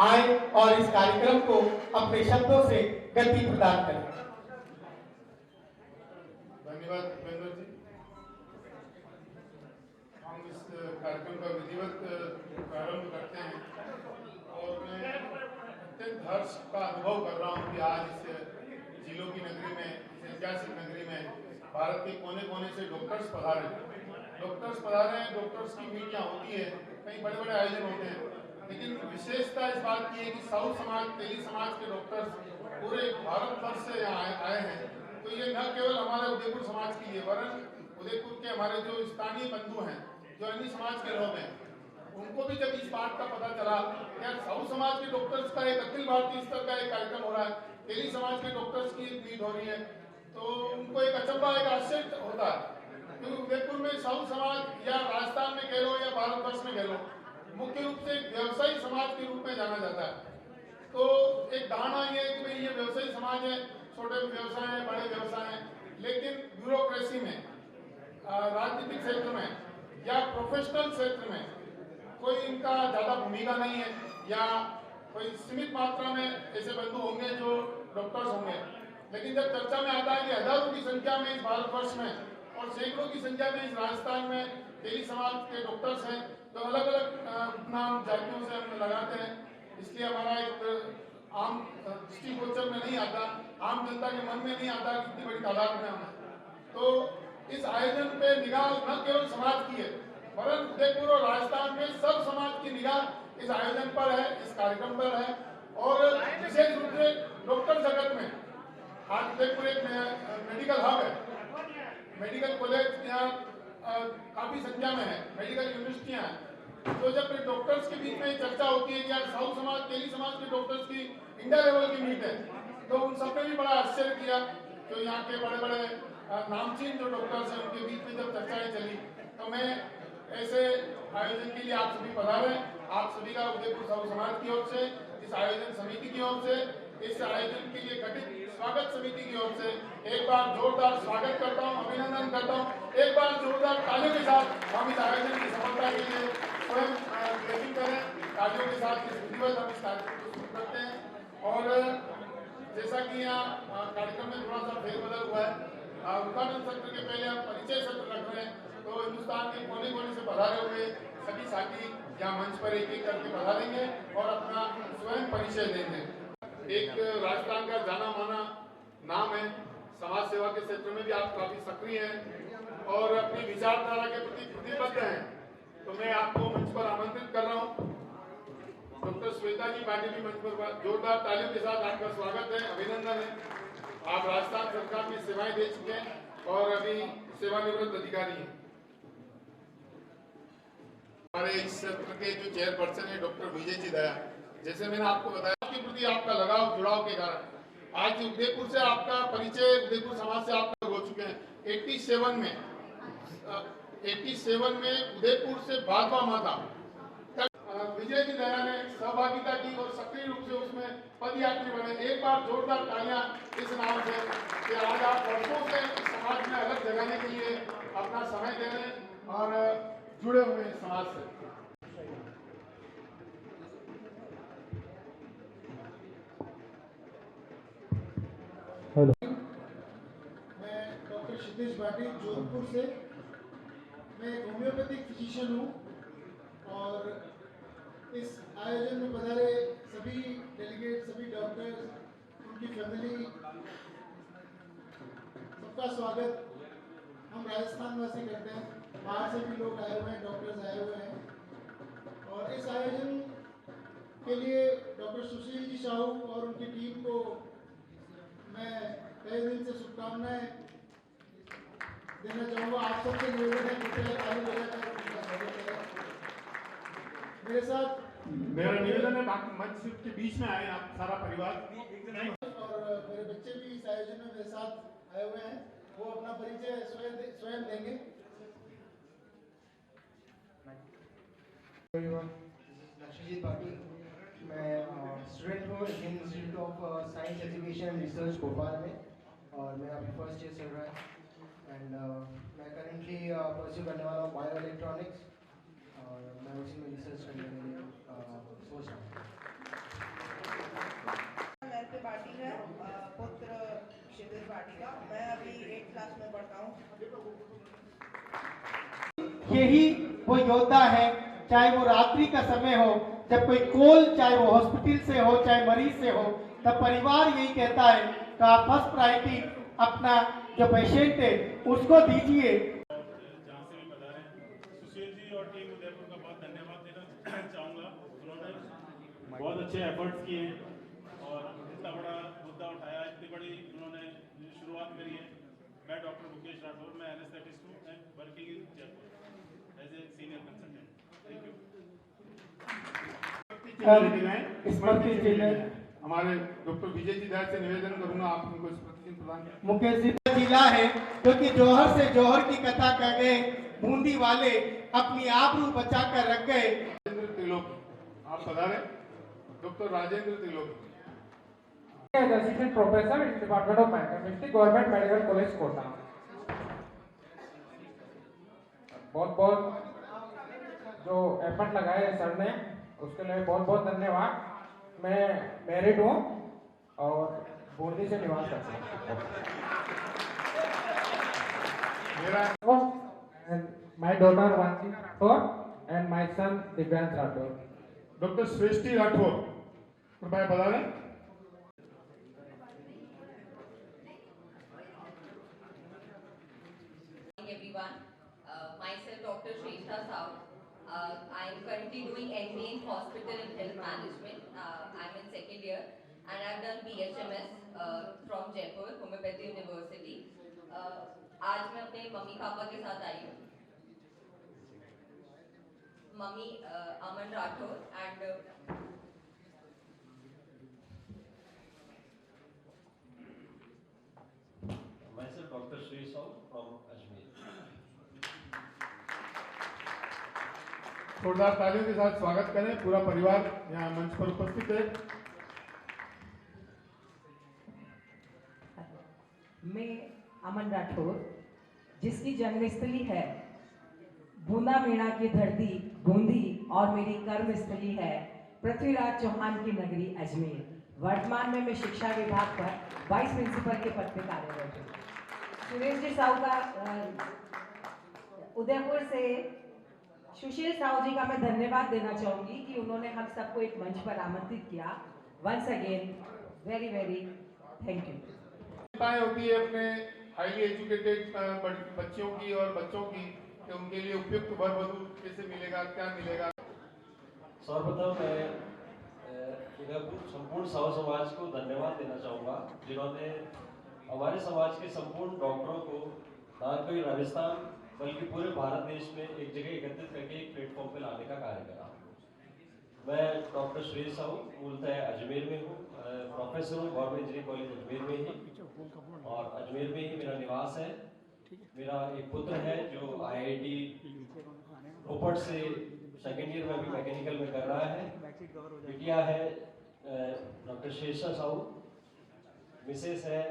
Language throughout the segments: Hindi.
आए और इस कार्यक्रम को अपने शब्दों से गति प्रदान करें। धन्यवाद उपेंद्र जी। हम इस कार्यक्रम का विधिवत प्रारंभ करते हैं और मैं अत्यंत हर्ष का अनुभव कर रहा हूँ कि आज इस जिलों की नगरी में, इस ऐतिहासिक नगरी में भारत के कोने कोने से डॉक्टर्स पधारे हैं। डॉक्टर्स की मीटियाँ होती है, कई बड़े बड़े आयोजन होते हैं, लेकिन विशेषता इस बात की है कि साहू समाज, तेली समाज के डॉक्टर्स पूरे भारतवर्ष से यहाँ आए हैं। तो ये न केवल हमारे उदयपुर समाज के लिए, वरन उदयपुर के हमारे जो स्थानीय बंधु हैं, जो अन्य समाज के लोग हैं, उनको भी जब इस बात का पता चला कि यार साहू समाज के डॉक्टर्स का एक अखिल भारतीय स्तर का एक कार्यक्रम हो रहा है, तेली समाज के डॉक्टर्स की एक मीट हो रही है, तो उनको एक अचंभा, एक आश्चर्य होता है। क्योंकि उदयपुर में साहू समाज या राजस्थान में कह लो या भारतवर्ष में कह लो, मुख्य रूप से व्यवसायी समाज के रूप में जाना जाता है। तो एक धारणा ये है कि भाई ये व्यवसायी समाज है, छोटे व्यवसाय है, बड़े व्यवसाय हैं, लेकिन ब्यूरोक्रेसी में, राजनीतिक क्षेत्र में या प्रोफेशनल क्षेत्र में कोई इनका ज्यादा भूमिका नहीं है, या कोई सीमित मात्रा में ऐसे बंधु होंगे जो डॉक्टर्स होंगे। लेकिन जब चर्चा में आता है कि हजारों की संख्या में इस भारतवर्ष में और सैकड़ों की संख्या में इस राजस्थान में तेली समाज के डॉक्टर्स हैं, तो अलग अलग नाम जातियों से हम लगाते हैं, इसलिए हमारा एक आम दृष्टिगोचर में नहीं आता, आम जनता के मन में नहीं आता कि इतनी बड़ी तादाद में हम हैं। तो इस आयोजन पे निगाह न केवल समाज की है, वरन उदयपुर और राजस्थान में सब समाज की निगाह इस आयोजन पर है, इस कार्यक्रम पर है। और विशेष रूप से डॉक्टर जगत में आज उदयपुर एक मेडिकल हब है, मेडिकल कॉलेज यहाँ काफी संख्या में है, मेडिकल यूनिवर्सिटियां हैं। तो जब डॉक्टर्स के बीच में चर्चा होती है कि यार साहू समाज, तेली समाज के डॉक्टर्स की इंडिया लेवल की मीट है, तो उन सबने भी बड़ा आश्चर्य किया। जो यहाँ के बड़े बड़े नामचीन जो डॉक्टर्स हैं उनके बीच में जब चर्चाएं चली, तो मैं ऐसे आयोजन के लिए आप सभी पधारे, आप सभी का उदयपुर साहू समाज की ओर से, इस आयोजन समिति की ओर से, इस आयोजन के लिए गठित स्वागत समिति की ओर से एक बार जोरदार स्वागत करता हूं, अभिनंदन करता हूं। एक बार जोरदार तालियों के साथ हम इस आयोजन की सफलता के लिए स्वयं ब्लेसिंग करें। तालियों के साथ इस विधिवत हम इस कार्यक्रम को शुरू करते हैं। और जैसा कि यहाँ कार्यक्रम में थोड़ा सा फेरबदल हुआ है, उद्घाटन सत्र के पहले हम परिचय सत्र रख रहे हैं, तो हिंदुस्तान के कोने कोने से पधारे हुए सभी साथी यहाँ मंच पर एक एक करके पधारेंगे और अपना स्वयं परिचय देंगे। एक राजस्थान का जाना माना नाम है, समाज सेवा के क्षेत्र में भी आप काफी सक्रिय हैं और अपनी विचारधारा के प्रति प्रतिबद्ध हैं, तो मैं आपको मंच पर आमंत्रित कर रहा हूं। डॉक्टर श्वेता जी पाटिल भी मंच पर, जोरदार तालियों के साथ आपका स्वागत है, अभिनंदन है। आप राजस्थान सरकार में सेवाएं दे चुके हैं और अभी सेवानिवृत्त अधिकारी हैं। हमारे इस सत्र के जो चेयरपर्सन है डॉक्टर विजय जी दया, जैसे मैंने आपको बताया के प्रति आपका लगाव, जुड़ाव के कारण आज उदयपुर से आपका परिचय, उदयपुर समाज से आपका हो चुके हैं। 87 में उदयपुर से भाजपा माता विजय जी दया ने सहभागिता की और सक्रिय रूप से उसमें पदयात्री बने। एक बार जोरदार तालियां इस नाम से कि आज आप वर्षों से इस समाज में अलग जगाने के लिए अपना समय दे रहे हैं और जुड़े हुए हैं समाज से। मैं डॉक्टर क्षितिज भाटी जोधपुर से, मैं एक होम्योपैथिक फिजिशियन हूँ और इस आयोजन में पधारे सभी डेलीगेट, सभी डॉक्टर्स, उनकी फैमिली, सबका स्वागत हम राजस्थान वासी करते हैं। बाहर से भी लोग आए हुए हैं, डॉक्टर्स आए हुए हैं और इस आयोजन के लिए डॉक्टर सुशील जी साहू और उनकी टीम को मैं तहे दिल से शुभकामनाएं देना चाहूँगा। आप सबसे निवेदन है कृपया ताली बजाकर उनका स्वागत करें। मेरे साथ मेरा निवेदन है मंच के बीच में आए आप सारा परिवार, और मेरे बच्चे भी इस आयोजन में मेरे साथ आए हुए हैं, वो अपना परिचय स्वयं देंगे। लक्ष्यजीत पाटिल, मैं स्टूडेंट हूँ Indian institute of science education and research Bhopal में और मेरा अभी फर्स्ट ईयर चल रहा है एंड मैं करेंटली परस्यू करने वाला हूँ बायो इलेक्ट्रॉनिक्स और मैं उसी में रिसर्च करने के लिए सोच रहा हूँ। यही वो योद्धा है, चाहे वो रात्रि का समय हो, जब कोई कॉल, चाहे वो हॉस्पिटल से हो, चाहे मरीज से हो, तब परिवार यही कहता है कि आप फर्स्ट प्रायोरिटी अपना जो पेशेंट है उसको दीजिए। जहाँ से भी बता रहे हैं, सुशील जी और टीम उदयपुर का बहुत धन्यवाद देना चाहूँगा। उन्होंने बहुत अच्छे एफर्ट्स किए हैं और इतना बड़ा मुद्दा उठाया, इतनी बड़ी उन्होंने शुरुआत करी है। मैं डॉक्टर मुकेश राठौर, मैं एनेस्थेटिस्ट हूँ and working in Jaipur as a senior consultant. Thank you. स्मृति चिन्ह हमारे डॉक्टर विजय जी दया से निवेदन करूंगा, आप उनको स्मृति चिन्ह प्रदान करें। मुकेश जी जिला है क्योंकि जौहर से जौहर की कथा कर गए, बूंदी वाले अपनी आबरू बचा कर रख गए। राजेंद्र त्रिलोकी, आप पधारे। Doctor Rajendra Triloki. Assistant professor in department of biochemistry, government medical college Kota. बहुत बहुत जो एफर्ट लगाए सर ने उसके लिए बहुत बहुत धन्यवाद। मैं मैरिड हूँ और बूंदी से निवास करता हूँ। My daughter Vansi Rathore and my son Divyansh Rathore. Doctor Shreshthi Rathore, कृपया पधारें। Everyone, myself Dr. Shrestha Sahu. I am currently doing MBA in Hospital and Health Management. I'm in second year and I've done BHMS from Jaipur Homeopathy University. आज मैं अपने मम्मी पापा के साथ आई हूँ। Mummy Aman Rathore and myself Dr. Shrey Sahu from Ajmer. जोरदार तालियों के साथ स्वागत करें। पूरा परिवार यहाँ मंच पर उपस्थित है। मैं अमन राठौर, जिसकी जन्मस्थली है बूंदा मीणा की धरती बूंदी और मेरी कर्मस्थली है पृथ्वीराज चौहान की नगरी अजमेर। वर्तमान में मैं शिक्षा विभाग पर वाइस प्रिंसिपल के पद पर कार्यरत हूँ। सुरेश जी साहू का उदयपुर से सुशील साहू जी का मैं धन्यवाद देना चाहूंगी कि उन्होंने हम सबको एक मंच पर आमंत्रित किया। Once again very very thank you. होती है अपने हाईली एजुकेटेड बच्चियों की और बच्चों की कि उनके लिए उपयुक्त वर वधू कैसे मिलेगा, क्या मिलेगा। सर्वप्रथम मैं उदयपुर संपूर्ण साहू समाज को धन्यवाद देना चाहूँगा, जिन्होंने हमारे समाज के संपूर्ण डॉक्टरों को ना केवल राजस्थान बल्कि पूरे भारत देश में एक जगह एकत्रित करके एक प्लेटफॉर्म पे लाने का कार्य करा। मैं डॉक्टर श्रेय साहू मूलतः अजमेर में हूँ, प्रोफेसर हूँ गवर्नमेंट इंजीनियरिंग कॉलेज अजमेर में ही और अजमेर में ही मेरा निवास है। मेरा एक पुत्र है जो IIT रोपड़ से सेकेंड ईयर में भी मैकेनिकल में कर रहा है। बिटिया है डॉक्टर श्रेष्ठा साहू, मिसेस है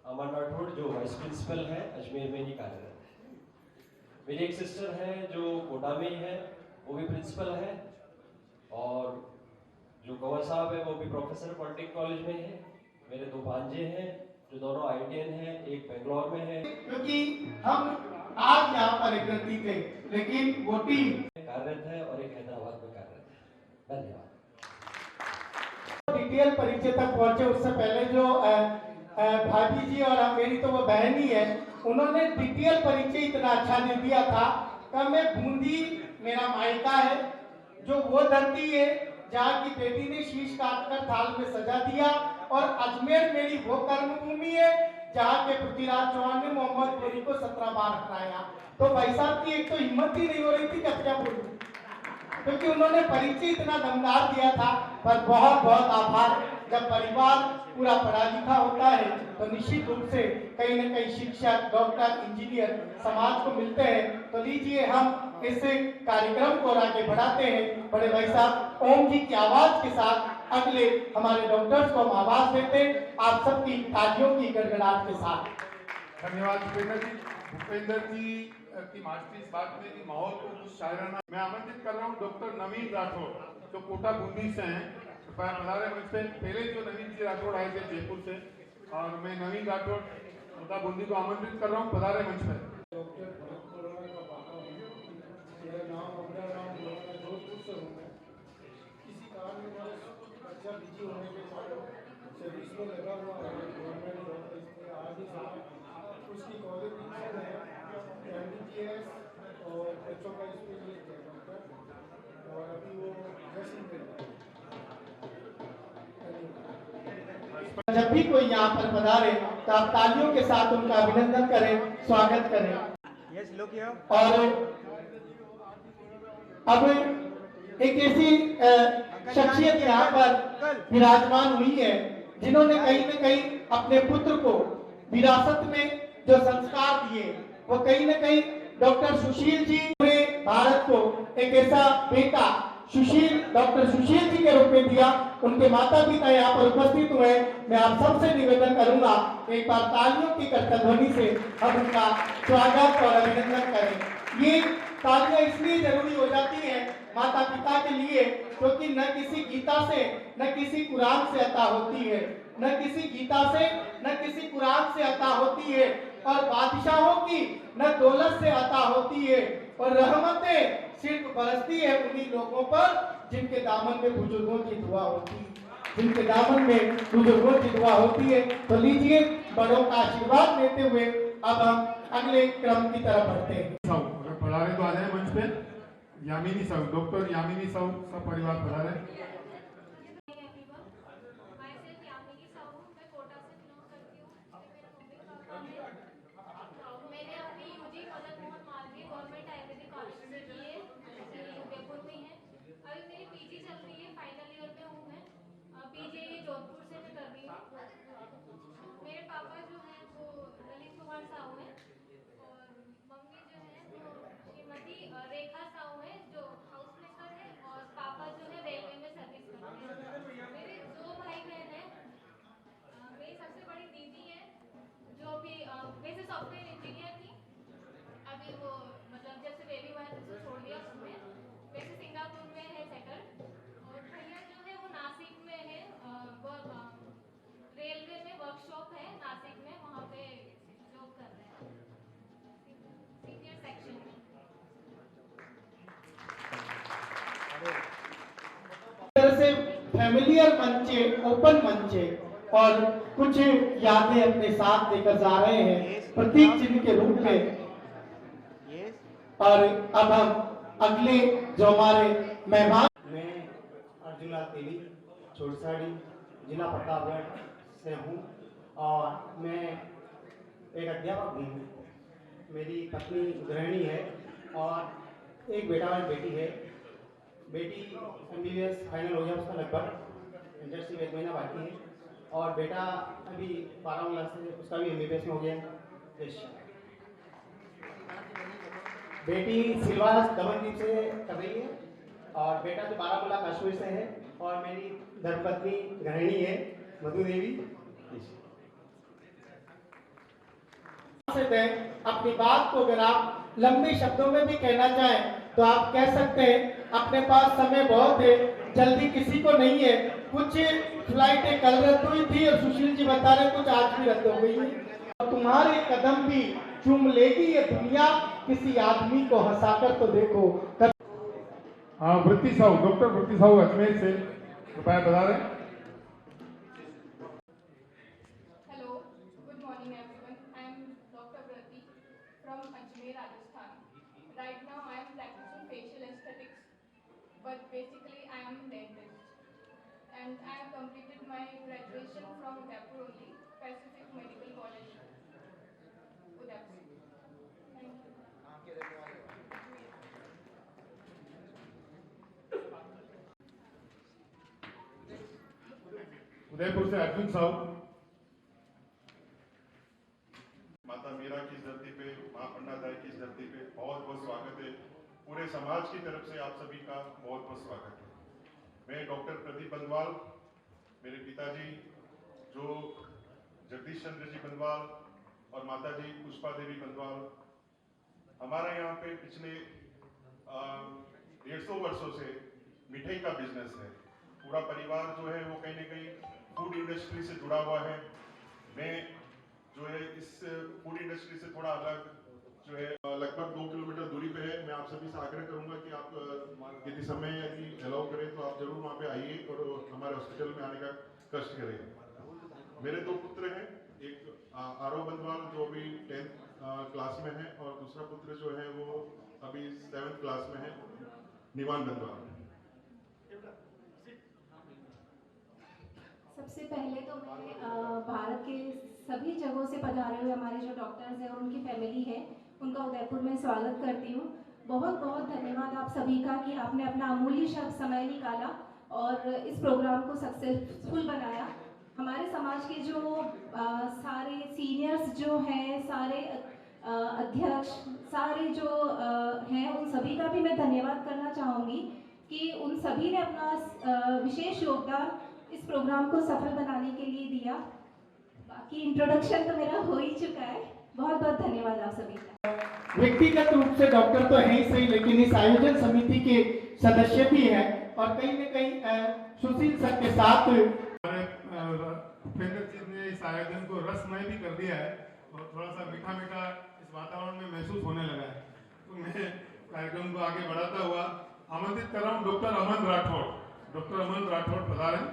अमन राठौर जो वाइस प्रिंसिपल है अजमेर में ही कार्यरत। मेरी एक सिस्टर है जो कोटा में ही है, वो भी प्रिंसिपल है, और जो कंवर साहब है वो भी प्रोफेसर पॉलिटेक्निक कॉलेज में है। मेरे दो भांजे हैं जो दोनों IITian हैं, एक बेंगलोर में है। क्योंकि हम आज यहाँ पर एकत्रित थे, लेकिन वो टीम कार्यरत है और एक हैदराबाद में कार्यरत है। धन्यवाद। डिटेल परिचय तक पहुंचे उससे पहले जो भाभी जी और मेरी तो वो बहन ही है, उन्होंने डिटेल परिचय इतना अच्छा दे दिया था कि मैं बूंदी मेरा मायका है, जो वो धरती है जहाँ की बेटी ने शीश काटकर थाल में सजा दिया, और अजमेर मेरी वो कर्मभूमि है जहाँ के पृथ्वीराज चौहान ने मोहम्मद गोरी को 17 बार हराया। तो भाई साहब की एक तो हिम्मत ही नहीं हो रही थी क्या बोलूं, क्योंकि उन्होंने परिचय इतना दमदार दिया था। पर बहुत बहुत आभार। जब परिवार पूरा पढ़ा लिखा होता है तो निश्चित रूप से कहीं न कहीं शिक्षक, डॉक्टर, इंजीनियर समाज को मिलते हैं। तो लीजिए हम इस कार्यक्रम को आगे बढ़ाते हैं। बड़े भाई साहब ओम जी की आवाज के साथ अगले हमारे डॉक्टर्स को हम आवाज देते हैं, आप सबकी तालियों की गड़गड़ाहट के साथ। धन्यवाद भूपेंद्र जी। भूपेंद्र जी की मास्टरी इस बात में कि माहौल को कुछ शायराना। मैं आमंत्रित कर रहा हूँ डॉक्टर नवीन राठौर जो कोटा बूंदी से हैं। कृपया पधारे मंच पे। पहले जो नवीन जी राठौर आए थे जयपुर से, और मैं नवीन राठौर कोटा बूंदी को आमंत्रित कर रहा हूँ, पधारे मंच पे। डॉक्टर भरत कोरोना का पापा हूँ। मेरा नाम कोरोना जोधपुर से हूँ मैं। किसी कारण में मेरा बच्चा बिजी होने के कारण सर्विस में लगा हुआ है, गवर्नमेंट जॉब है, इसलिए आ नहीं सका। उसकी क्वालिफिकेशन है MBBS और बच्चों का स्पेशलिस्ट है डॉक्टर, और अभी वो जैसे जब भी कोई यहाँ पर पधारे तो आप तालियों के साथ उनका अभिनंदन करें, स्वागत करें। और अब एक ऐसी शख्सियत यहाँ पर विराजमान हुई है जिन्होंने कहीं न कहीं अपने पुत्र को विरासत में जो संस्कार दिए वो कहीं न कहीं डॉक्टर सुशील जी ने भारत को एक ऐसा बेटा सुशील, डॉक्टर सुशील जी के रूप में दिया। उनके माता पिता यहाँ पर उपस्थित हुए। मैं आप सबसे निवेदन करूंगा एक बार तालियों की कर्तध्वनि से हम उनका स्वागत और अभिनंदन करें। ये तालियां इसलिए जरूरी हो जाती हैं माता पिता के लिए क्योंकि न किसी गीता से न किसी कुरान से अता होती है, न किसी गीता से न किसी कुरान से अता होती है, और बादशाहों की न दौलत से अता होती है, और रहमतें सिर्फ बरसती है उन्हीं लोगों पर जिनके दामन में बुजुर्गों की दुआ होती है, जिनके दामन में बुजुर्गों की दुआ होती है। तो लीजिए बड़ों का आशीर्वाद लेते हुए अब हम अगले क्रम की तरफ बढ़ते हैं। अगर पधारे तो आ जाए मंच पे। यामिनी साहू, डॉक्टर यामिनी साहू सब परिवार पधारे। मैंने अपनी UG Madan Mohan Malviya government ayurvedic college से की है, उदयपुर में है। अभी मेरी पीजी चल रही है, फाइनल ईयर में हूँ मैं। पीजी जोधपुर से मैं कर रही हूँ। मेरे पापा जो हैं वो ललित कुमार साहू हैं, और मम्मी जो है वो श्रीमती रेखा साहू है जो हाउस मेकर है, और पापा जो है रेलवे में सर्विस करते हैं। मेरे 2 भाई बहन हैं। मेरी सबसे बड़ी दीदी है जो भी वैसे सॉफ्टवेयर इंजीनियर थी, अभी वो मतलब जब से बेबी हुआ है तो छोड़ दिया उसने, वैसे सिंगापुर में है सेटल। और भैया जो है वो नासिक में है, वो रेलवे में वर्कशॉप है नासिक में, वहाँ पे जॉब कर रहे हैं सीनियर सेक्शन में। तरह से फैमिलियर मंचे, ओपन मंचे और कुछ यादें अपने साथ लेकर जा रहे हैं प्रतीक चिन्ह के रूप में। और अब हम अगले जो हमारे मेहमान, मैं अर्जुन लाल तेली छोटसाड़ी जिला प्रतापगढ़ से हूँ, और मैं एक अध्यापक हूँ। मेरी पत्नी गृहिणी है और एक बेटा और बेटी है। बेटी MBBS फाइनल हो गया उसका लगभग, इंटर से 1 महीना बाकी है, और बेटा अभी 12 क्लास से उसका भी MBBS में हो गया। बेटी सिलवास दमनदीप से कर रही है, और बेटा जो बारामूला कश्मीर से है, और मेरी धर्मपत्नी गृहिणी है मधु देवी। अपनी बात को अगर आप लंबे शब्दों में भी कहना चाहें तो आप कह सकते हैं। अपने पास समय बहुत है, जल्दी किसी को नहीं है। कुछ फ्लाइटें कल रद्द हुई थी और सुशील जी बता रहे कुछ आज भी रद्द हो गई है, और तुम्हारे कदम भी चूम लेगी ये दुनिया, किसी आदमी को हंसाकर तो देखो। हाँ, वृत्ति साहू, डॉक्टर वृत्ति साहू अजमेर से कृपया बता रहे हैं। Hello, good morning everyone. I am doctor Vritti from Ajmer, Rajasthan. Right now I am practising facial aesthetics, but basically I am dentist, and I have completed my graduation from Udaipur only, Pacific Medical College, Udaipur. Thank you. Udaipur से अर्जुन साहू। माता मीरा की इस धरती पे, माँ पन्नादाई की इस धरती पे बहुत बहुत स्वागत है। पूरे समाज की तरफ से आप सभी का बहुत बहुत स्वागत है। मैं डॉक्टर प्रदीप बंदवाल, मेरे पिताजी जो जगदीश चंद्र जी बंदवाल और माताजी पुष्पा देवी बंदवाल, हमारा यहाँ पे पिछले 150 वर्षों से मिठाई का बिजनेस है। पूरा परिवार जो है वो कहीं न कहीं फूड इंडस्ट्री से जुड़ा हुआ है। मैं जो है इस फूड इंडस्ट्री से थोड़ा अलग जो है लगभग 2 किलोमीटर दूरी पे है। मैं आप सभी से आग्रह करूंगा कि आप यदि समय यदि अलाउ करें तो आप जरूर वहाँ पे आइए और हमारे हॉस्पिटल में आने का कष्ट करें। मेरे 2 पुत्र हैं, एक आरव बंदवाल जो अभी 10th क्लास में है और दूसरा पुत्र जो है वो अभी 7th क्लास में है, निवान बंदवाल। सबसे पहले तो मैं भारत के सभी जगहों से पधारे हुए हमारे जो डॉक्टर्स हैं और उनकी फैमिली है उनका उदयपुर में स्वागत करती हूँ। बहुत बहुत धन्यवाद आप सभी का कि आपने अपना अमूल्य समय निकाला और इस प्रोग्राम को सक्सेसफुल बनाया। हमारे समाज के जो सारे सीनियर्स जो हैं, सारे अध्यक्ष, सारे जो हैं, उन सभी का भी मैं धन्यवाद करना चाहूँगी कि उन सभी ने अपना विशेष योगदान इस प्रोग्राम को सफल बनाने के लिए दिया। बाकी इंट्रोडक्शन तो मेरा हो ही चुका है। बहुत बहुत धन्यवाद आप सभी का। व्यक्तिगत रूप से डॉक्टर तो है ही सही, लेकिन इस आयोजन समिति के सदस्य भी हैं और कहीं न कहीं सुशील सर के साथ भूपेंद्र जी ने इस आयोजन को रसमय भी कर दिया है और थोड़ा सा मीठा मीठा इस वातावरण में महसूस होने लगा है। तो मैं कार्यक्रम को आगे बढ़ाता हुआ आमंत्रित कर रहा हूँ डॉक्टर अमन राठौड़। डॉक्टर अमन राठौड़ पधारें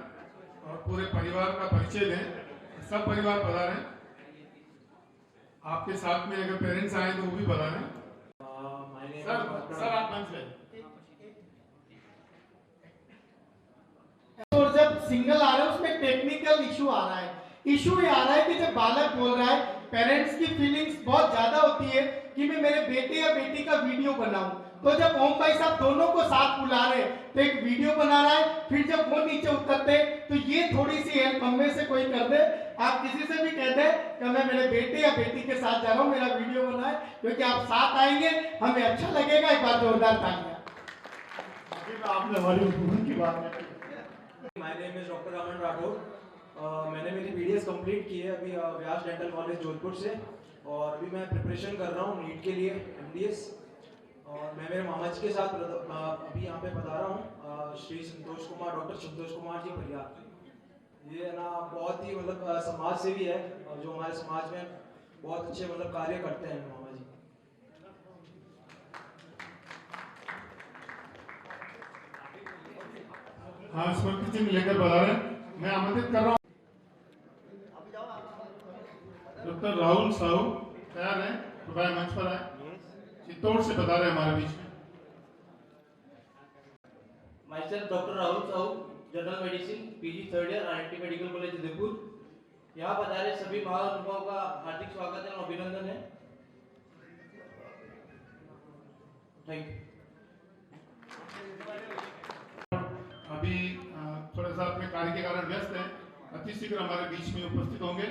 और पूरे परिवार का परिचय दें। सब परिवार पधारें, आपके साथ में अगर पेरेंट्स आए तो वो भी पधारें। सर आप मंच पे। और जब सिंगल आ रहा है उसमें टेक्निकल इशू आ रहा है। इशू ये आ रहा है कि जब बालक बोल रहा है, पेरेंट्स की फीलिंग्स बहुत ज्यादा होती है कि मैं मेरे बेटे या बेटी का वीडियो बनाऊं। तो जब ओम भाई साहब दोनों को साथ बुला रहे तो एक वीडियो बना रहा है, फिर जब वो नीचे उतरते तो ये थोड़ी सी हेल्प हम में से कोई कर दे। आप किसी से भी कह दे कि मैं मेरे बेटे या बेटी के साथ जा रहा हूँ, मेरा वीडियो बनाए, क्योंकि आप साथ आएंगे हमें अच्छा लगेगा। एक बार जोरदार तालियां। आपने हमारी उनकी बात है। माय नेम इज डॉक्टर अमन राठौर। मैंने मेरी बीडीएस कंप्लीट की है अभी व्यास डेंटल कॉलेज जोधपुर से और अभी मैं प्रिपरेशन कर रहा हूँ नीट के लिए एमडीएस। और मैं मेरे मामा जी के साथ अभी यहाँ पे बता रहा हूँ श्री संतोष कुमार, डॉक्टर संतोष कुमार जी परियार। ये ना बहुत ही मतलब समाज सेवी है और जो हमारे समाज में बहुत अच्छे मतलब कार्य करते हैं मामा जी। हाँ, स्मृति चिन्ह लेकर बता रहे हैं। मैं आमंत्रित कर रहा हूँ डॉक्टर राहुल साहू, तैयार है, कृपया मंच पर आए। चित्तौड़ से बता रहे हैं हमारे बीच में। Myself Dr. Rahul Sahu, General Medicine, PG third year, IIT Medical College Udaipur. यहाँ पधारे सभी महानुभावों का हार्दिक स्वागत है और अभिनंदन है। Thank you. अभी थोड़ा सा अपने कार्य के कारण व्यस्त हैं, अति शीघ्र हमारे बीच में उपस्थित होंगे।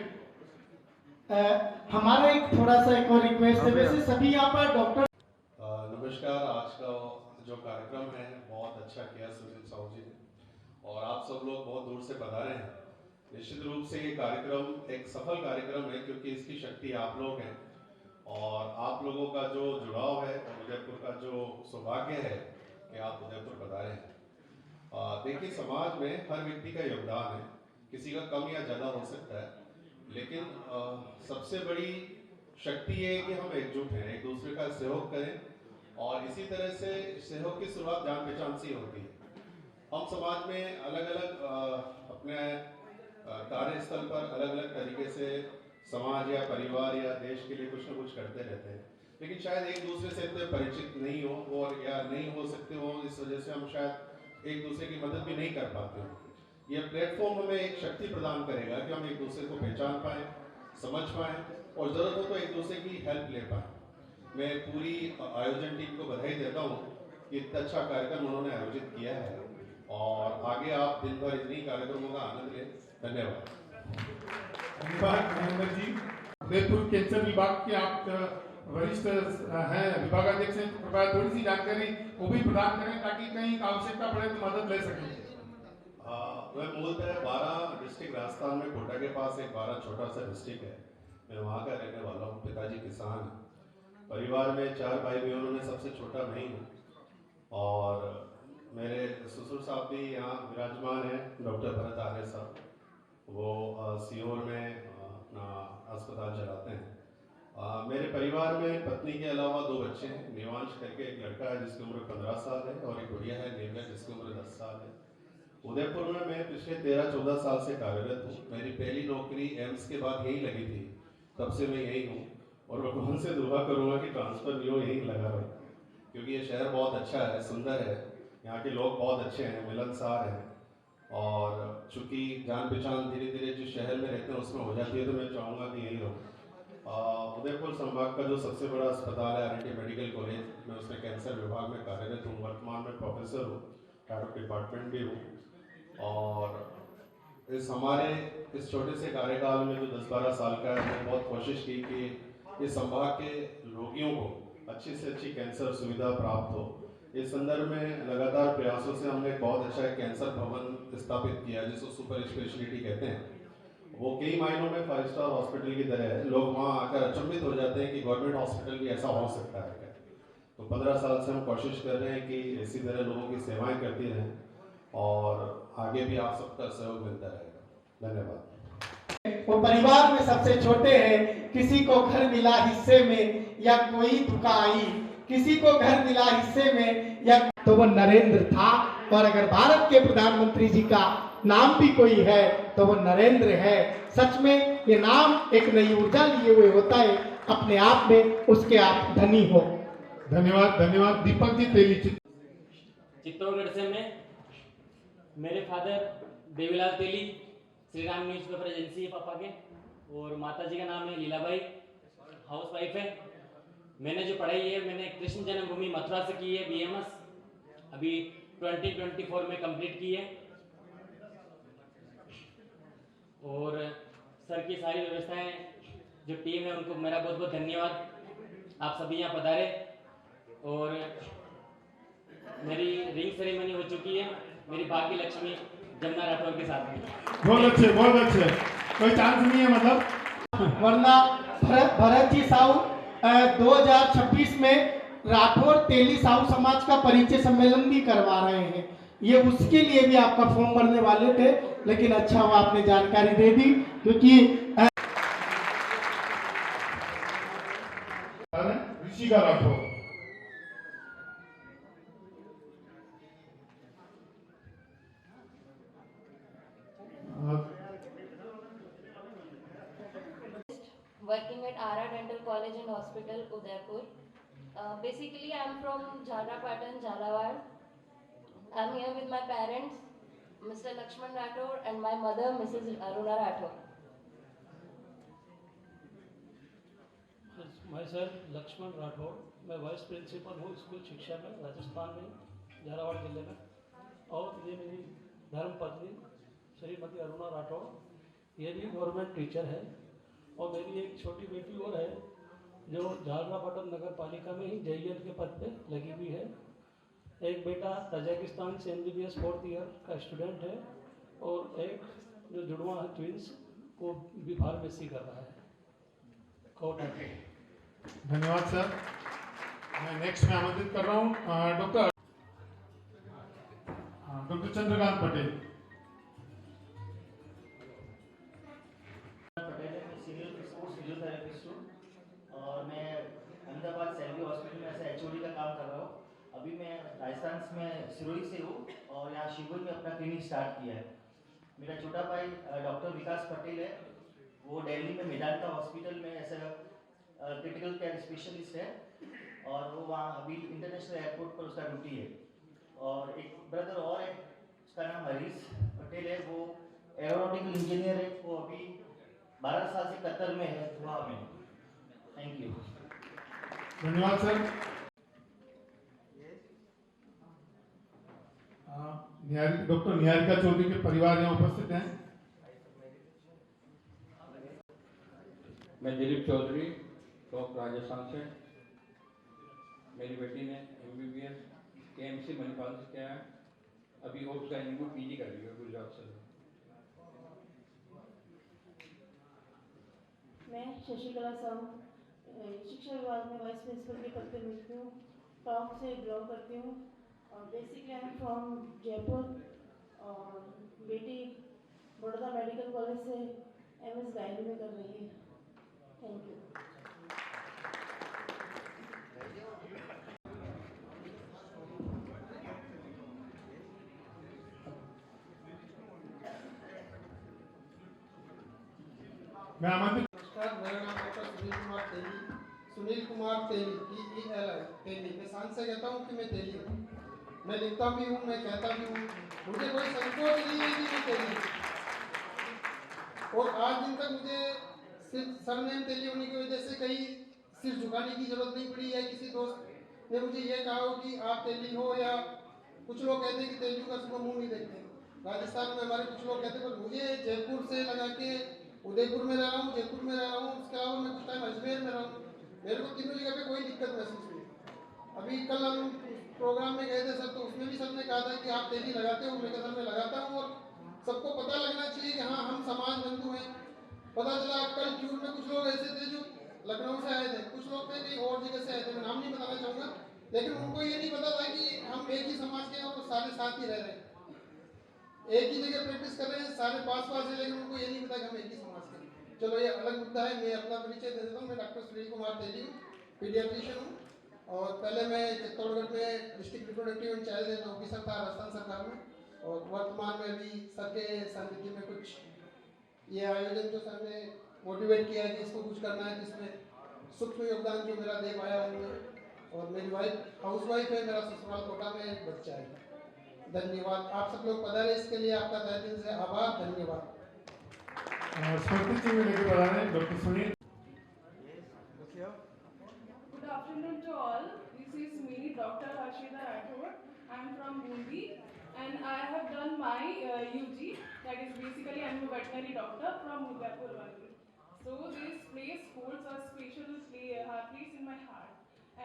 हमारा एक थोड़ा सा एक और रिक्वेस्ट है, वैसे सभी यहाँ पर डॉक्टर। नमस्कार। आज का जो कार्यक्रम है बहुत अच्छा किया सुशील साहू जी ने और आप सब लोग बहुत दूर से पधारे हैं। निश्चित रूप से ये कार्यक्रम एक सफल कार्यक्रम है क्योंकि इसकी शक्ति आप लोग हैं और आप लोगों का जो जुड़ाव है और उदयपुर का जो सौभाग्य है कि आप उदयपुर पधारे हैं। देखिए, समाज में हर व्यक्ति का योगदान है, किसी का कम या ज़्यादा हो सकता है, लेकिन सबसे बड़ी शक्ति ये है कि हम एकजुट हैं, एक दूसरे का सहयोग करें और इसी तरह से सहयोग की शुरुआत जान पहचान से होती है। हम समाज में अलग अलग अपने कार्यस्थल पर अलग अलग तरीके से समाज या परिवार या देश के लिए कुछ ना कुछ करते रहते हैं, लेकिन शायद एक दूसरे से इतने परिचित नहीं हो और या नहीं हो सकते हो, इस वजह से हम शायद एक दूसरे की मदद भी नहीं कर पाते हो। यह प्लेटफॉर्म हमें एक शक्ति प्रदान करेगा कि हम एक दूसरे को पहचान पाएँ, समझ पाएँ और ज़रूरत हो तो एक दूसरे की हेल्प ले पाएँ। मैं पूरी आयोजन टीम को बधाई देता हूँ कि इतना अच्छा कार्यक्रम उन्होंने आयोजित किया है और आगे आप दिन भर इन्हीं कार्यक्रमों का आनंद लें। धन्यवाद। धन्यवाद महेंद्र जी। उदयपुर कैंसर विभाग के आप वरिष्ठ हैं, विभागाध्यक्ष हैं, तो कृपया थोड़ी सी जानकारी वो भी प्रदान करें ताकि कहीं आवश्यकता पड़े तो मदद ले सकें। मैं मूलतः 12 डिस्ट्रिक्ट राजस्थान में कोटा के पास एक 12 छोटा सा डिस्ट्रिक्ट है, मैं वहाँ का रहने वाला हूँ। पिताजी किसान हैं, परिवार में 4 भाई बहनों में सबसे छोटा मैं ही हूँ और मेरे ससुर साहब भी यहाँ विराजमान हैं, डॉक्टर भरत आर्य साहब। वो सीहोर में अपना अस्पताल चलाते हैं मेरे परिवार में पत्नी के अलावा 2 बच्चे हैं। निवांश करके एक लड़का है जिसकी उम्र 15 साल है और एक गुड़िया है नेवला जिसकी उम्र 10 साल है। उदयपुर में मैं पिछले 13-14 साल से कार्यरत हूँ। मेरी पहली नौकरी एम्स के बाद यहीं लगी थी, तब से मैं यहीं हूँ और भगवान से दुआ करूँगा कि ट्रांसफ़र नहीं हो, यहीं लगा रहा, क्योंकि ये शहर बहुत अच्छा है, सुंदर है, यहाँ के लोग बहुत अच्छे हैं, मिलनसार हैं। और चूँकि जान पहचान धीरे धीरे जो शहर में रहते हैं उसमें हो जाती है, तो मैं चाहूँगा कि यहीं रहूँ। उदयपुर संभाग का जो सबसे बड़ा अस्पताल है RNT मेडिकल कॉलेज, मैं उसमें कैंसर विभाग में कार्यरत हूँ। वर्तमान में प्रोफेसर हूँ, हेड ऑफ डिपार्टमेंट भी हूँ। और इस हमारे इस छोटे से कार्यकाल में जो 10-12 साल का है, मैंने बहुत कोशिश की कि इस संभाग के रोगियों को अच्छी से अच्छी कैंसर सुविधा प्राप्त हो। इस संदर्भ में लगातार प्रयासों से हमने बहुत अच्छा एक कैंसर भवन स्थापित किया जिसको सुपर स्पेशलिटी कहते हैं। वो कई मायनों में 5 स्टार हॉस्पिटल की तरह है। लोग वहाँ आकर अचंभित हो जाते हैं कि गवर्नमेंट हॉस्पिटल भी ऐसा हो सकता है क्या। तो 15 साल से हम कोशिश कर रहे हैं कि इसी तरह लोगों की सेवाएं करती रहें और आगे भी आप सबका सहयोग मिलता रहेगा। धन्यवाद। वो परिवार में सबसे छोटे हैं। किसी को घर मिला हिस्से में या कोई दुका आई, किसी को घर मिला हिस्से में या तो वो नरेंद्र था। और अगर भारत के प्रधानमंत्री जी का नाम भी कोई है तो वो नरेंद्र है। सच में ये नाम एक नई ऊर्जा लिए हुए होता है, अपने आप में उसके आप धनी हो। धन्यवाद, धन्यवाद। दीपक जी तेली। चित्तौड़गढ़ से मैं, मेरे फादर देवीलाल तेली श्री राम न्यूज़पेपर एजेंसी है पापा के, और माता जी का नाम है लीलाबाई, हाउस वाइफ है। मैंने जो पढ़ाई है मैंने कृष्ण जन्मभूमि मथुरा से की है, BMS अभी 2024 में कंप्लीट की है। और सर की सारी व्यवस्थाएं जो टीम है उनको मेरा बहुत बहुत धन्यवाद। आप सभी यहाँ पधारे और मेरी रिंग सेरेमनी हो चुकी है मेरी भाग्य लक्ष्मी जमुना राठौर के साथ में। बहुत अच्छे, बहुत अच्छे। कोई चांस नहीं है मतलब, वरना भरत जी साहू 2026 में राठौर तेली साहू समाज का परिचय सम्मेलन भी करवा रहे हैं। ये उसके लिए भी आपका फॉर्म भरने वाले थे, लेकिन अच्छा हुआ आपने जानकारी दे दी, क्योंकि Rishika Rathore. Working at RR Dental College and Hospital, Udaipur. Basically, I'm from Jhalapatan, Jhalawad. I'm here with my parents, Mr. Lakshman Rathore, and my mother, Mrs. Aruna Rathore. Myself, Lakshman Rathore. मैं वाइस प्रिंसिपल हूँ स्कूल शिक्षा में राजस्थान में, झालावाड़ जिले में। और ये मेरी धर्म पत्नी श्रीमती अरुणा राठौर, ये भी गवर्नमेंट टीचर है। और मेरी एक छोटी बेटी और है जो झालरापाटन नगर पालिका में ही JEL के पद पे लगी हुई है। एक बेटा तजाकिस्तान से MBBS 4th ईयर का स्टूडेंट है और एक जो जुड़वा है ट्विंस, वो भी फार्मेसी कर रहा है कोटा में। धन्यवाद सर। मैं नेक्स्ट में आमंत्रित कर रहा हूँ डॉक्टर चंद्रकांत पटेल। और मैं अहमदाबाद सैलरी हॉस्पिटल में ऐसे HOD का काम कर रहा हूँ। अभी मैं राजस्थान में सिरोही से हूँ और यहाँ शिवपुर में अपना क्लिनिक स्टार्ट किया है। मेरा छोटा भाई डॉक्टर विकास पटेल है, वो दिल्ली में मेदांता हॉस्पिटल में ऐसा क्रिटिकल केयर स्पेशलिस्ट है और वो वहाँ अभी इंटरनेशनल एयरपोर्ट पर उसका ड्यूटी है। और एक ब्रदर और है, उसका नाम हरीश पटेल है, वो एरोनॉटिकल इंजीनियर है, वो अभी 12 साल से कतर में है, दुआ में। Thank you. धन्यवाद सर। डॉक्टर निहारिका चौधरी के परिवार यहाँ उपस्थित हैं। मैं दिलीप चौधरी, टॉप राजस्थान से। मेरी बेटी ने MBBS KMC मणिपाल से किया है, अभी वो उसका MBA PG कर रही है गुजरात से। मैं शशिकला साहू शिक्षा विभाग में वाइस प्रिंसिपल के पद पर मिलती हूँ, टॉप से बिलोंग करती हूँ और basically I am from Jaipur. और बेटी बड़ौदा मेडिकल कॉलेज से MS गायनी में कर रही है। Thank you. मैं आमंत्रित नमस्कार, मेरा नाम डॉक्टर सुनील कुमार तेली TELI तेली। मैं शान से कहता हूँ कि मैं तेली हूँ। मैं लिखता भी हूँ, मैं कहता भी हूँ, मुझे कोई संकोच नहीं है कि मैं तेली हूँ। और आज दिन तक मुझे सिर्फ सरनेम तेली होने की वजह से कहीं सिर झुकाने की जरूरत नहीं पड़ी है। किसी दोस्त ने मुझे ये कहा हो कि आप तेली हो, या कुछ लोग कहते हैं कि तेली का सुबह मुँह नहीं देखते। राजस्थान में हमारे कुछ लोग कहते हैं, पर मुझे जयपुर से लगा के उदयपुर में रह रहा हूँ, जयपुर में रह रहा हूँ, उसके अलावा मैं कुछ टाइम अजमेर में रहा हूँ। मेरे को तीनों जगह पे कोई दिक्कत महसूस नहीं। अभी कल हम प्रोग्राम में गए थे सर, तो उसमें भी सर ने कहा था कि आप तेली लगाते हो। मैं सर में लगाता हूँ, और सबको पता लगना चाहिए कि हाँ, हम समाज बंधु हैं। पता चला कल क्यूर में कुछ लोग ऐसे थे जो लखनऊ से आए थे, कुछ लोग थे कहीं और जगह से आए थे, मैं नाम नहीं बताना चाहूँगा, लेकिन उनको ये नहीं पता था कि हम एक ही समाज के हैं और सारे साथ ही रह रहे हैं, एक ही जगह प्रैक्टिस कर रहे हैं, सारे पास है, लेकिन उनको ये नहीं पता कि हम एक ही समाज के हैं। चलो ये अलग मुद्दा है। मैं अपना परिचय दे देता हूँ। मैं डॉक्टर सुनील कुमार तेली हूँ, पीडियाट्रिशियन हूँ, और पहले मैं चित्तौड़गढ़ में district reproductive and child health officer था राजस्थान सरकार में, और वर्तमान में अभी सर के सानिध्य में कुछ ये आयोजन जो सर ने मोटिवेट किया है कि इसको कुछ करना है, जिसमें सूक्ष्म योगदान जो मेरा दे पाया उनमें। और मेरी वाइफ हाउस वाइफ है, मेरा ससुराल कोटा में एक बच्चा है। धन्यवाद। आप सब लोग पधारे, इसके लिए आपका तहे दिल से आभार। धन्यवाद। स्मृति जी में लेके बढ़ा रहे हैं doctor Sunil. Good afternoon to all. This is me, Dr. Harshita Rathore. I am from Bundi, and I have done my UG. That is basically I am a veterinary doctor from Udaipur only. So this place holds a special place in my heart.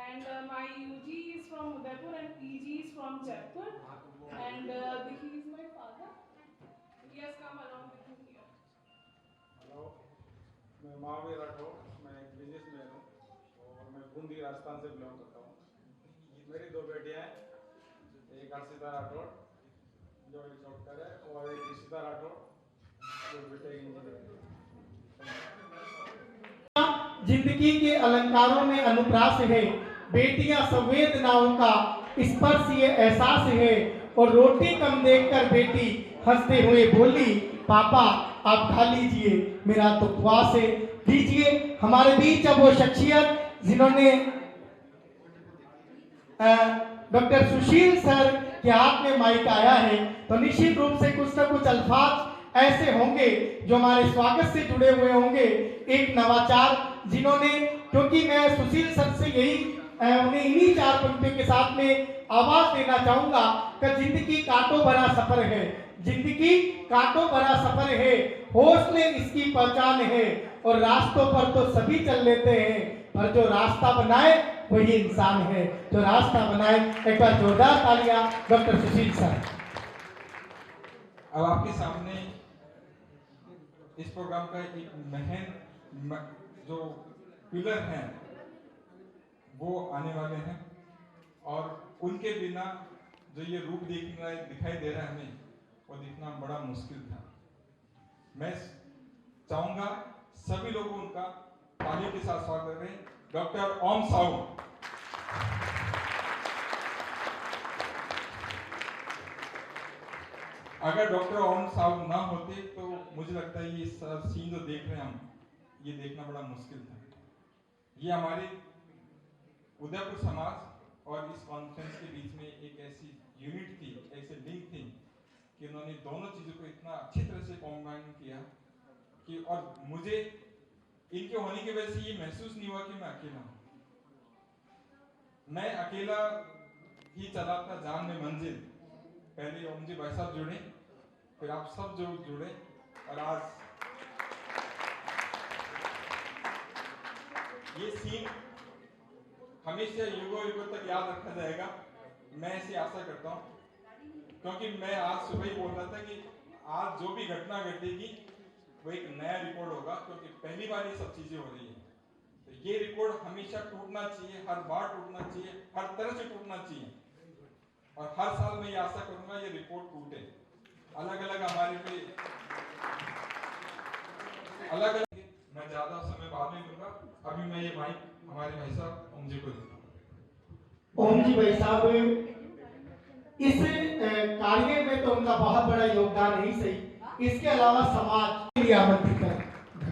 And my UG is from Udaipur and PG is from Jaipur. And he is my father. He has come along with me here. Hello, मैं महावीर राठौर, मैं एक बिजनेसमैन हूँ और मैं बूंदी राजस्थान से बिलोंग करता हूँ। मेरी दो बेटियाँ हैं, एक हर्षिता राठौर जो एक डॉक्टर है, और एक ऋषिता राठौर जो बेटे इंजीनियर है। जिंदगी के अलंकारों में अनुप्रास है, बेटियां संवेदनाओं का स्पर्श ये एहसास है। और रोटी कम देखकर बेटी हंसते हुए बोली, पापा आप खा लीजिए, मेरा तो उपवास है। दीजिए हमारे बीच अब वो शख्सियत जिन्होंने डॉक्टर सुशील सर के हाथ में माइक आया है, तो निश्चित रूप से कुछ न कुछ अल्फाज ऐसे होंगे जो हमारे स्वागत से जुड़े हुए होंगे। एक नवाचार जिन्होंने, क्योंकि मैं सुशील सर से यही उन्हें इन्हीं चार पंक्तियों के साथ में आवाज देना चाहूंगा कि जिंदगी कांटों भरा सफर है, जिंदगी कांटों भरा सफर है, हौसले इसकी पहचान है। और रास्तों पर तो सभी चल लेते हैं, पर जो रास्ता बनाए वही इंसान है, जो रास्ता बनाए। एक बार जोरदार तालियां डॉक्टर सुशील सर। अब आपके सामने इस प्रोग्राम का एक महन जो पिलर हैं वो आने वाले हैं, और उनके बिना जो ये रूप दिखाई दे रहा है हमें, वो दिखना बड़ा मुश्किल था। मैं चाहूंगा सभी लोग उनका तालियों के साथ स्वागत करें। डॉक्टर ओम साहू। अगर डॉक्टर ओम साहू ना होते तो मुझे लगता है ये सीन जो देख रहे हैं हम, ये देखना बड़ा मुश्किल था। ये हमारे उदयपुर समाज और इस कॉन्फ्रेंस के बीच में एक ऐसी यूनिट थी, ऐसे लिंक थी कि उन्होंने दोनों चीजों को इतना अच्छी तरह से कॉम्बाइन किया कि, और मुझे इनके होने की वजह से ये महसूस नहीं हुआ कि मैं अकेला हूं। मैं अकेला ही चला था जान में मंजिल। पहले ओम जी भाई साहब जुड़े, फिर आप सब जो जुड़े, और आज ये सीन हमेशा युगों युगों तक याद रखा जाएगा, मैं ऐसी आशा करता हूँ। क्योंकि मैं आज सुबह ही बोल रहा था कि आज जो भी घटना घटेगी वो एक नया रिकॉर्ड होगा, क्योंकि पहली बार ये सब चीजें हो रही है। तो ये रिकॉर्ड हमेशा टूटना चाहिए, हर बार टूटना चाहिए, हर तरह से टूटना चाहिए, और हर साल मैं ये आशा करूंगा ये रिकॉर्ड टूटे। अलग अलग हमारे पे अलग अलग, मैं ज्यादा समय बाद नहीं लूंगा। अभी मैं ये माइक हमारे भाई साहब ओम जी को देता हूं। ओम जी भाई साहब इस कार्य में तो उनका बहुत बड़ा योगदान है ही सही, इसके अलावा समाज के लिए आमंत्रित करें।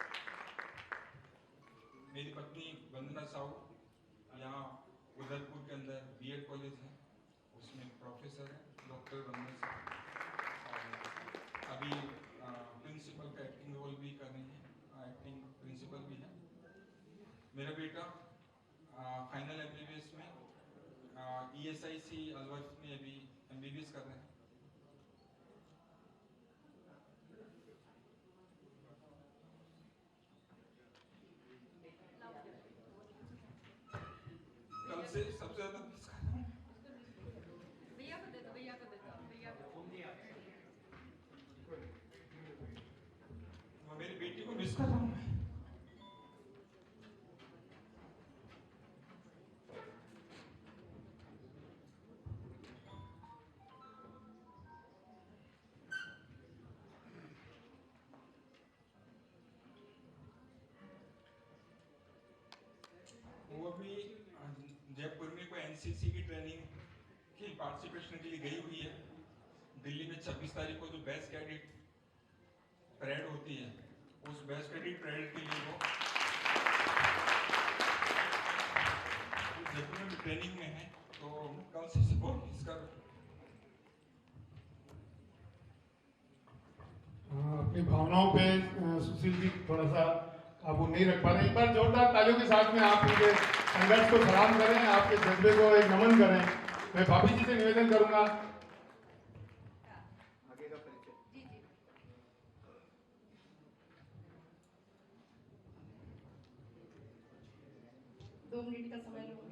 रोल भी कर रही हैं, एक्टिंग प्रिंसिपल भी है। मेरा बेटा फाइनल MBBS में ESIC अलवर में अभी MBBS कर रहे हैं। कल से सबसे ज्यादा मिस कर रहा हूँ। भैया को दे दो, भैया को दे दो, भैया को। मेरी बेटी को मिस कर रहा हूँ मैं। वो अभी जयपुर में कोई NCC की ट्रेनिंग की पार्टिसिपेशन के लिए गई हुई है। दिल्ली में 26 तारीख को जो बेस्ट कैडेट परेड होती है, उस बेस्ट कैडेट परेड के लिए वो जयपुर में ट्रेनिंग में है, तो कल से सपोर्ट इसका अपनी भावनाओं पे सुशील जी थोड़ा सा काबू नहीं रख पा रहे। एक बार जोरदार तालियों के साथ में आप उनके संघर्ष को सलाम करें, आपके जज्बे को एक नमन करें। मैं भाभी जी से निवेदन करूंगा। जी जी। 2 मिनट का समय लूंगी।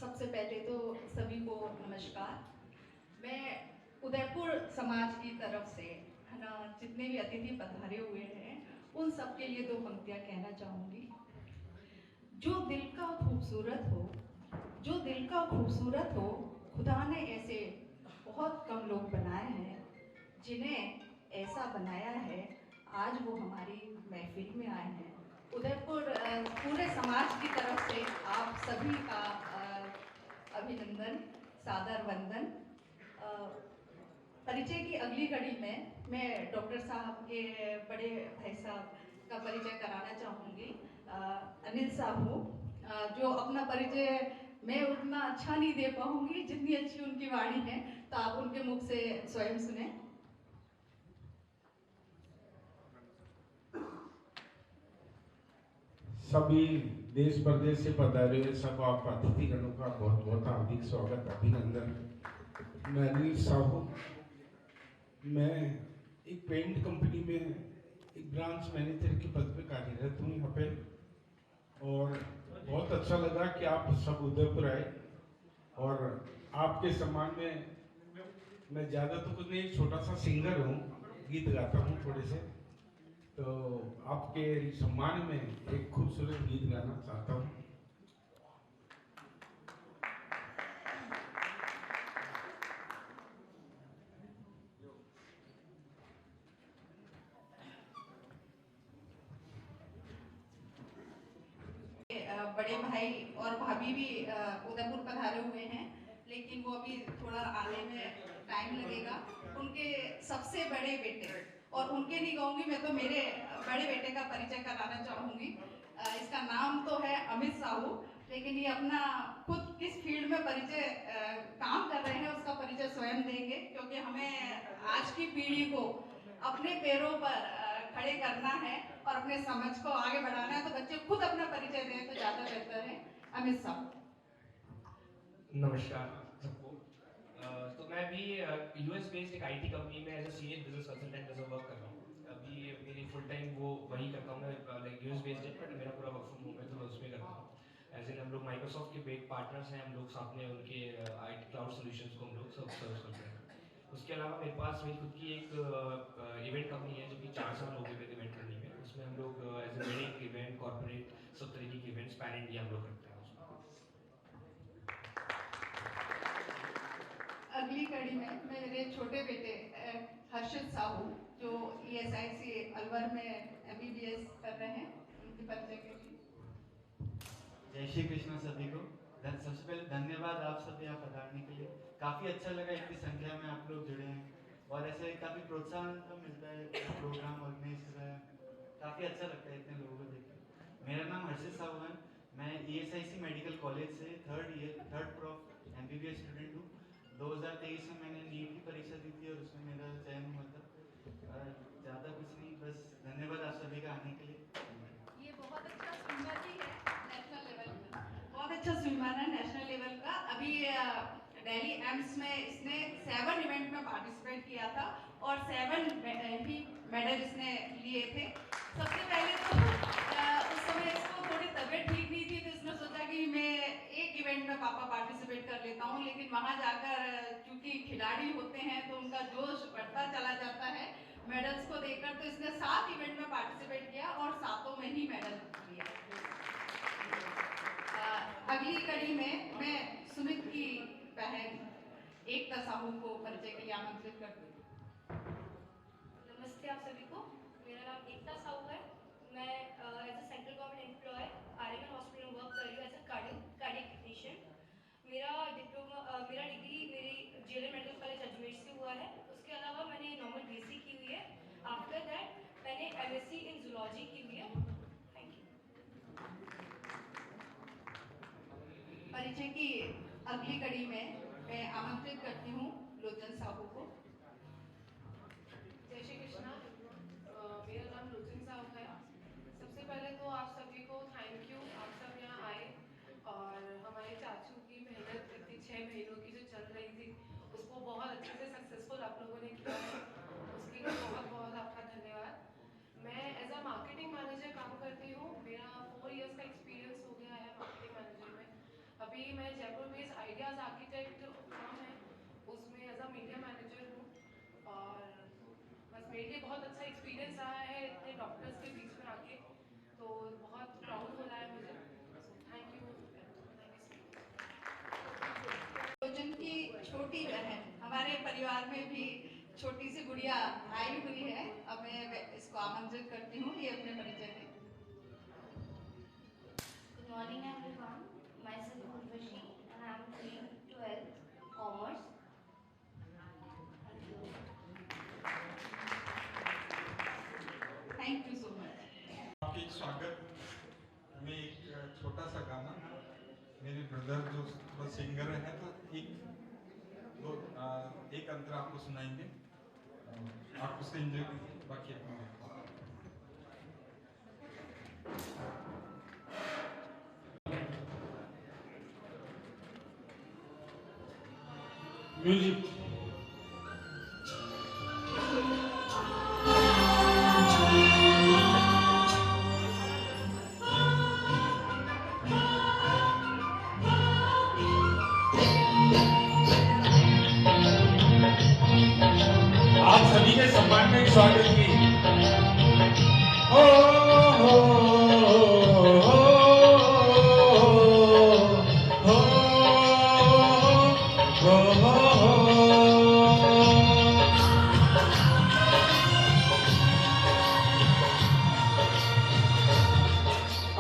सबसे पहले तो सभी को नमस्कार। मैं उदयपुर समाज की तरफ से है ना, जितने भी अतिथि पधारे हुए हैं उन सब के लिए 2 पंक्तियां कहना चाहूँगी। जो दिल का खूबसूरत हो, जो दिल का खूबसूरत हो, खुदा ने ऐसे बहुत कम लोग बनाए हैं जिन्हें ऐसा बनाया है, आज वो हमारी महफिल में आए हैं। उदयपुर पूरे समाज की तरफ से आप सभी का अभिनंदन, सादर वंदन। परिचय की अगली कड़ी में मैं डॉक्टर साहब के बड़े भाई साहब का परिचय कराना चाहूँगी। अनिल साहू, जो अपना परिचय मैं उतना अच्छा नहीं दे पाऊंगी जितनी अच्छी उनकी वाणी है, तो आप उनके मुख से स्वयं सुने। सभी देश प्रदेश से पधारे हुए सब आप अतिथिगणों का बहुत बहुत हार्दिक स्वागत, अभिनंदन। मैं अनिल साहू, मैं एक पेंट कंपनी में एक ब्रांच मैनेजर के पद पे कार्यरत हूँ यहाँ पे, और बहुत अच्छा लगा कि आप सब उदयपुर आए। और आपके सम्मान में मैं ज़्यादा तो कुछ नहीं, छोटा सा सिंगर हूँ, गीत गाता हूँ थोड़े से, तो आपके सम्मान में एक खूबसूरत गीत गाना चाहता हूँ। बड़े भाई और भाभी भी उदयपुर पधारे हुए हैं, लेकिन वो अभी थोड़ा आने में टाइम लगेगा। उनके सबसे बड़े बेटे, और उनके नहीं कहूँगी मैं, तो मेरे बड़े बेटे का परिचय कराना चाहूँगी। इसका नाम तो है अमित साहू, लेकिन ये अपना खुद किस फील्ड में परिचय काम कर रहे हैं उसका परिचय स्वयं देंगे, क्योंकि हमें आज की पीढ़ी को अपने पैरों पर खड़े करना है और अपने समझ को आगे बढ़ाना है, तो बच्चे खुद अपना परिचय दें तो ज़्यादा बेहतर है। अमित साहू। नमस्कार सबको। तो मैं भी US बेस्ड एक IT कंपनी में as a senior business consultant as a work कर रहा हूँ। अभी मेरी फुल टाइम वो वही करता हूँ मैं, लाइक US बेस्ड है, बट मेरा पूरा वर्क फ्रॉम होम है, तो मैं उसमें करता हूँ। एज इन हम लोग माइक्रोसॉफ्ट के बिग पार्टनर्स हैं, हम लोग साथ में उनके IT क्लाउड सॉल्यूशंस को हम लोग सब सर्व करते हैं। उसके अलावा मेरे पास मेरी खुद की एक इवेंट कंपनी है जो कि 4 साल हो गए इवेंट करने में। उसमें हम लोग as a wedding event, corporate, सब तरीके के इवेंट्स पैन इंडिया हम लोग करते हैं। अगली कड़ी में मेरे छोटे बेटे हर्षित साहू, जो ESIC अलवर में MBBS कर रहे हैं, उनके परिचय के लिए। जय श्री कृष्ण सभी को। सबसे पहले धन्यवाद आप सब यहाँ पधारने के लिए। काफ़ी अच्छा लगा इतनी संख्या में आप लोग जुड़े हैं, और ऐसे काफ़ी प्रोत्साहन तो मिलता है, प्रोग्राम ऑर्गेनाइज कर रहे हैं, काफ़ी अच्छा लगता है इतने लोगों को देख के। मेरा नाम हर्षित साहू है, मैं ESIC मेडिकल कॉलेज से 3rd MBBS स्टूडेंट हूँ। 2023 में मैंने नीट की परीक्षा दी थी और उसमें मेरा चयन हुआ था। ज़्यादा कुछ नहीं, बस धन्यवाद आप सभी का आने के लिए। ये बहुत अच्छा स्विमर भी है नेशनल लेवल का, बहुत अच्छा स्विमर है नेशनल लेवल का। अभी दिल्ली एम्स में इसने 7 इवेंट में पार्टिसिपेट किया था और 7 ही मेडल इसने लिए थे। सबसे पहले तो उस समय इसको थोड़ी तबीयत ठीक नहीं थी, तो इसने सोचा कि मैं एक इवेंट में पापा पार्टिसिपेट कर लेता हूँ, लेकिन वहाँ जाकर क्योंकि खिलाड़ी होते हैं तो उनका जोश बढ़ता चला जाता है मेडल्स को देखकर, तो इसने 7 इवेंट में पार्टिसिपेट किया और 7 में ही मेडल लिया। अगली कड़ी में मैं सुमित की बहन एकता साहू को परिचय के लिए आमंत्रित करती हूँ। नमस्ते आप सभी को, मेरा नाम एकता साहू है। मैं as a central government employ RML hospital में वर्क कर रही हूँ एज अ कार्डियक टेक्नीशियन। मेरा डिग्री मेरी जेएलएन मेडिकल कॉलेज अजमेर से हुआ है। उसके अलावा मैंने नॉर्मल बीएससी की हुई है। आफ्टर दैट मैंने एमएससी इन जूलॉजी की हुई है। Thank you. परिचय की अगली कड़ी में मैं आमंत्रित करती हूँ लोचन साहू को। जय श्री कृष्णा। मेरा नाम लोचन साहू है। सबसे पहले तो आप सभी को थैंक यू, आप सब यहाँ आए और हमारे चाचू की मेहनत इतनी 6 महीनों की जो चल रही थी उसको बहुत अच्छे से सक्सेसफुल आप लोगों ने किया है, उसके लिए बहुत बहुत आपका धन्यवाद। मैं एज अ मार्केटिंग मैनेजर काम करती हूँ। मेरा 4 इयर्स का एक्सपीरियंस हो गया है मार्केटिंग मैनेजर में। अभी मैं Jaipur based ideas architect firm है उसमें एज अ मीडिया मैनेजर हूँ और बस मेरे लिए बहुत अच्छा एक्सपीरियंस रहा है इतने डॉक्टर्स के बीच में आके, तो बहुत प्राउड हो रहा है मुझे। Thank you. लोचन की छोटी बहन, हमारे परिवार में भी छोटी सी गुड़िया आई हुई है। अब मैं इसको आमंत्रित करती हूँ, ये अपने परिचय दें। Good morning everyone. Myself Urvashi and I am doing 12th Commerce. Thank you so much. आपके स्वागत में एक छोटा सा गाना, मेरे ब्रदर जो सिंगर है तो एक अंतर आपको सुनाएंगे, आप उससे एंजॉय कीजिए। बाकी अपना म्यूजिक। आप सभी के सम्मान में स्वागत की। हो हो हो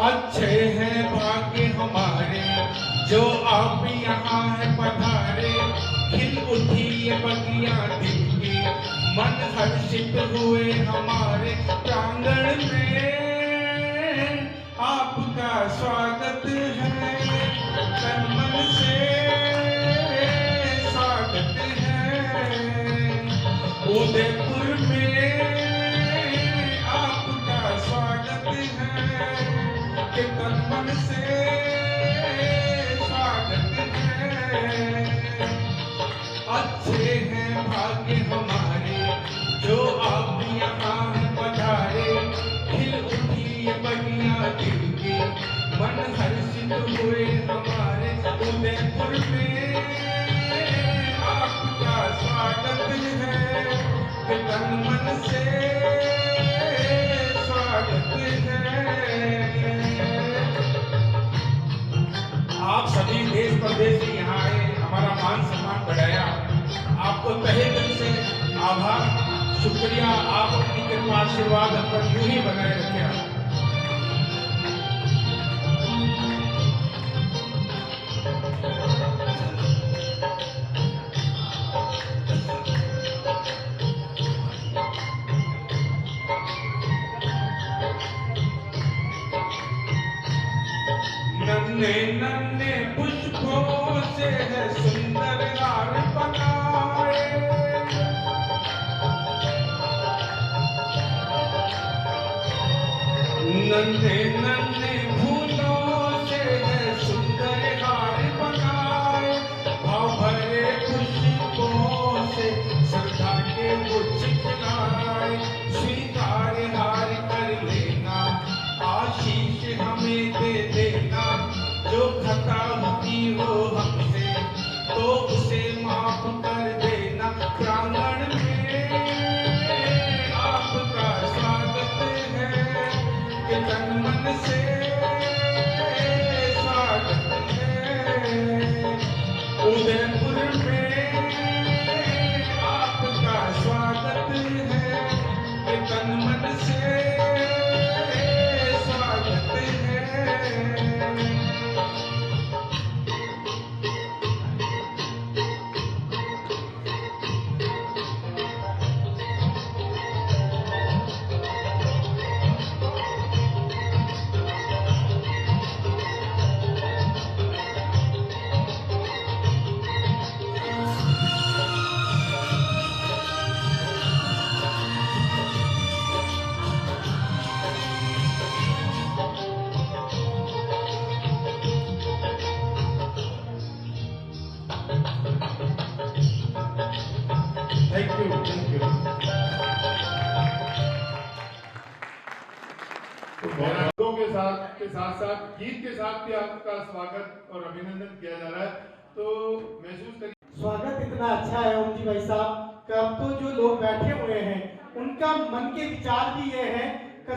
अच्छे हैं भाग्य हमारे जो आप यहाँ है पधारे। खिल उठी ये बगिया दिल की, मन हर्षित हुए हमारे प्रांगण में। आपका स्वागत है, तन मन से स्वागत है। उदयपुर में आपका स्वागत है, कि तन मन से स्वागत है। अच्छे हैं भाग्य हमारे जो आप यहाँ पधारे। खिल उठी ये बगिया दिल की, मन हर्षित हुए हमारे। उदयपुर में आपका स्वागत है, कि तन मन से स्वागत है। आप सभी देश प्रदेश से यहाँ आए, हमारा मान सम्मान बढ़ाया। आपको तहे दिल से आभार, शुक्रिया। आप अपनी कृपा आशीर्वाद हम पर यूं ही बनाए रखें। नन्हे नन्हे पुष्पों से है सुंदर नन्हे नन्हे फूलों से सुंदर हार बनाए, भाव भरे पुष्पों से श्रद्धा के गुच्छ खिलाए। स्वीकार हार कर लेना, आशीष हमें दे देना, जो खता हुई हो हमसे तो उसे माफ कर देना। प्रांगण में आपका स्वागत है, कि तन मन से स्वागत है। उदयपुर में आपका स्वागत है, कि तन मन से स्वागत है। Thank you. तो के साथ साथ गीत के साथ भी आपका स्वागत और अभिनंदन किया जा रहा है। तो महसूस करिए स्वागत इतना अच्छा है ओम जी भाई साहब, कि अब तो जो लोग बैठे हुए हैं उनका मन के विचार भी ये है कि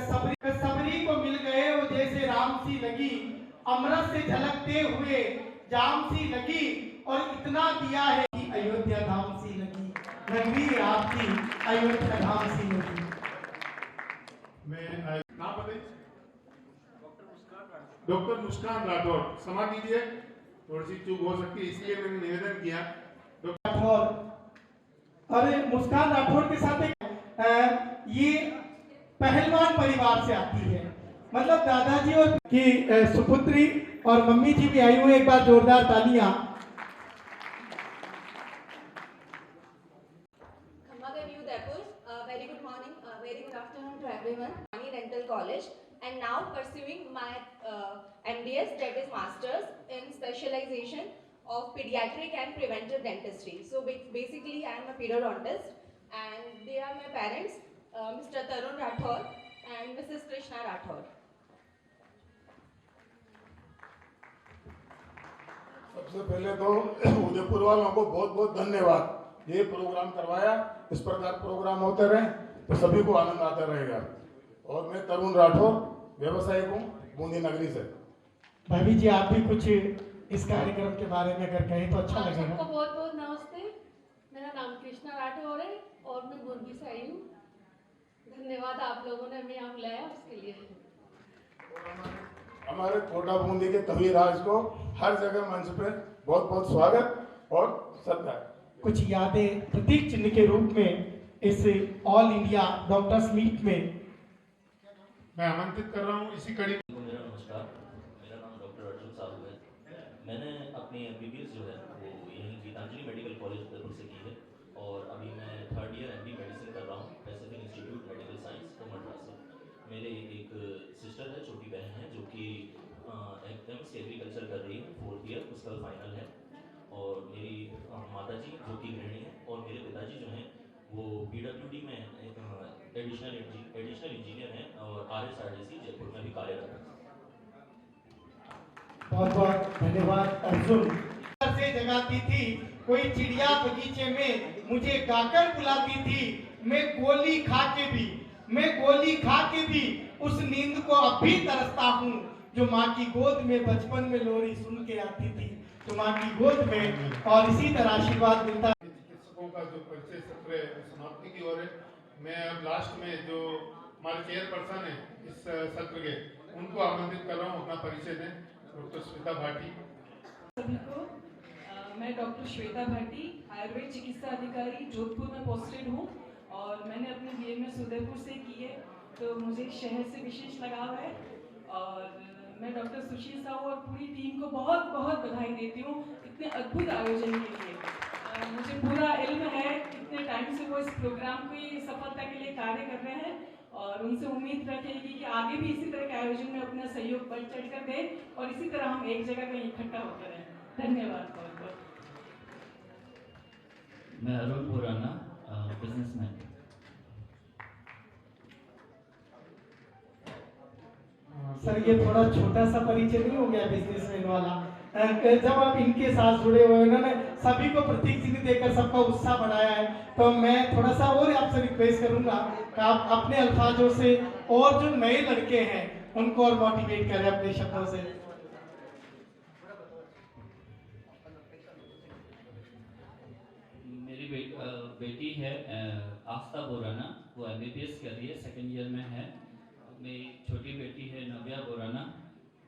सबरी को मिल गए वो जैसे राम सी लगी, अमृत से झलकते हुए जाम सी लगी, और इतना दिया है कि अयोध्या धाम सी लगी, नगरी है आपकी अयोध्या धाम सी लगी। मैं नाम बताइए। डॉक्टर मुस्कान राठौर, क्षमा कीजिए थोड़ी सी चूक हो सकती है, इसलिए मैंने निवेदन किया। राठौर, अरे मुस्कान राठौर के साथ ये पहलवान परिवार से आती है, मतलब दादाजी और की सुपुत्री और मम्मी जी भी आई हुई, एक बार जोरदार तालियां। Very good morning, very good afternoon to everyone. Ani Dental College, and now pursuing my MDS, that is Masters in Specialization of Pediatric and Preventive Dentistry. So basically, I am a periodontist, and they are my parents, Mr. Tarun Rathor and Mrs. Krishna Rathor. सबसे पहले तो उदयपुर वालों को बहुत बहुत धन्यवाद, ये प्रोग्राम करवाया। इस प्रकार प्रोग्राम होते रहे तो सभी को आनंद आता रहेगा। और मैं तरुण राठौर, व्यवसायिक हूँ बूंदी नगरी से। भाभी जी आप भी कुछ इस कार्यक्रम के बारे में अगर कहें तो अच्छा लगेगा। सबको बहुत बहुत नमस्ते, मेरा नाम कृष्णा राठौर है और मैं बूंदी से आई हूँ। धन्यवाद आप लोगों ने हमें यहाँ बुलाया उसके लिए। हमारे कोटा बूंदी के कविराज को हर जगह मंच पे बहुत बहुत स्वागत और श्रद्धा। कुछ यादें प्रतीक चिन्ह के रूप में इस ऑल इंडिया डॉक्टर्स मीट में मैं आमंत्रित कर रहा हूँ इसी कड़ी। मेरा नमस्कार, मेरा नाम डॉक्टर अर्जुन साहू है। मैंने अपनी MBBS जो है वो यहीं गीतांजलि मेडिकल कॉलेज उदयपुर से की है, और अभी मैं 3rd ईयर MD मेडिसिन कर रहा हूँ Pacific institute medical science Madras से। मेरे एक सिस्टर है, छोटी बहन है, जो कि MSc एग्रीकल्चर कर रही है, 4th ईयर, उसका फाइनल है। और मेरी माताजी जो कि गृहिणी है, और मेरे पिताजी जो हैं वो PWD में एडिशनल इंजीनियर हैं और RSRDC जयपुर में भी कार्यरत हैं। बहुत बहुत धन्यवाद अर्जुन। से जगाती थी कोई चिड़िया बगीचे में, मुझे गाकर बुलाती थी, मैं गोली खा के भी उस नींद को अब भी तरसता हूँ, जो माँ की गोद में बचपन में लोरी सुन के आती थी, तो माँ की गोद में। और इसी तरह आशीर्वाद मिलता है। चिकित्सकों का जो परिचय सत्र समाप्ति की ओर है, मैं अब लास्ट में जो हमारे चेयरपर्सन है इस सत्र के, उनको आमंत्रित कर रहा हूँ अपना परिचय दें। डॉक्टर श्वेता भाटी। सभी को मैं डॉक्टर श्वेता भाटी, आयुर्वेद चिकित्सा अधिकारी जोधपुर में पोस्टेड हूँ, और मैंने अपनी BMS उदयपुर से की है, तो मुझे शहर से विशेष लगाव है। और मैं डॉक्टर सुशील साहू और पूरी टीम को बहुत बहुत बधाई देती हूँ इतने अद्भुत आयोजन के लिए। मुझे पूरा इल्म है कितने टाइम से वो इस प्रोग्राम की सफलता के लिए कार्य कर रहे हैं, और उनसे उम्मीद रखेगी कि आगे भी इसी तरह के आयोजन में अपना सहयोग बढ़ चढ़ कर दें और इसी तरह हम एक जगह कहीं इकट्ठा होते रहें। धन्यवाद बहुत बहुत। मैं अरुण खुराना, बिजनेसमैन। सर ये थोड़ा छोटा सा परिचय नहीं हो गया बिजनेसमैन वाला? जब आप इनके साथ जुड़े हुए, उन्होंने सभी को प्रतीक चिन्ह देकर सबका उत्साह बढ़ाया है, तो मैं थोड़ा सा और आपसे रिक्वेस्ट करूंगा कि आप अपने अल्फाजों से और जो नए लड़के हैं उनको और मोटिवेट करें अपने शब्दों से। मेरी बेटी है आस्था बोराना, वो MBBS कर रही है, 2nd ईयर में है। मेरी छोटी बेटी है नव्या बोराना,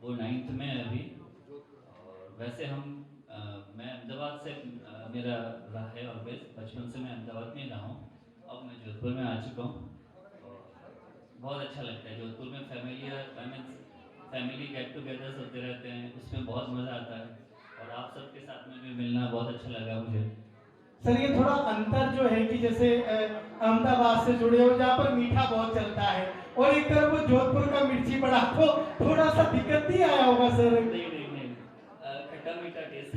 वो 9th में है अभी। और वैसे मैं अहमदाबाद से मेरा रहा है ऑलवेज, बचपन से मैं अहमदाबाद में रहा हूँ। अब मैं जोधपुर में आ चुका हूँ और बहुत अच्छा लगता है। जोधपुर में फैमिली गेट टुगेदर्स होते रहते हैं, उसमें बहुत मज़ा आता है और आप सबके साथ में भी मिलना बहुत अच्छा लगा मुझे। सर ये थोड़ा अंतर जो है कि जैसे अहमदाबाद से जुड़े हो जहाँ पर मीठा बहुत चलता है और एक तरफ वो जोधपुर का मिर्ची बड़ा, तो थोड़ा सा दिक्कत नहीं आया होगा सर? नहीं, खट्टा मीठा टेस्ट।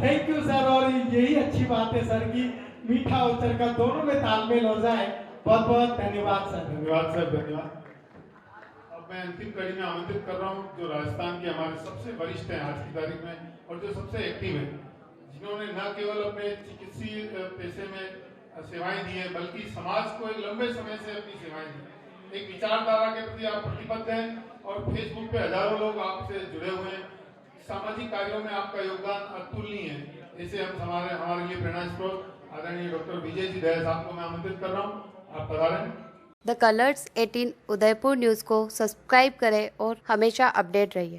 थैंक यू सर, और यही अच्छी बात है सर कि मीठा और चरका दोनों में तालमेल हो जाए। बहुत बहुत धन्यवाद सर। धन्यवाद सर, धन्यवाद। अब मैं अंतिम कड़ी में आमंत्रित कर रहा हूँ जो राजस्थान के हमारे सबसे वरिष्ठ हैं आज की तारीख में और जो सबसे एक्टिव है, जिन्होंने न केवल अपने चिकित्सीय पेशे में सेवाएं दी है बल्कि समाज को एक लंबे समय से अपनी सेवाएं दी। एक विचारधारा के प्रति आप प्रतिबद्ध हैं और फेसबुक पे हजारों लोग आपसे जुड़े हुए हैं। सामाजिक कार्यों में आपका योगदान अतुलनीय है। इसे हमारे लिए प्रेरणा स्रोत आदरणीय डॉक्टर विजय जी दया साहब को मैं आमंत्रित कर रहा हूँ, आप पधारें। द कलर्स 18 उदयपुर न्यूज़ को सब्सक्राइब करें और हमेशा अपडेट रहिए।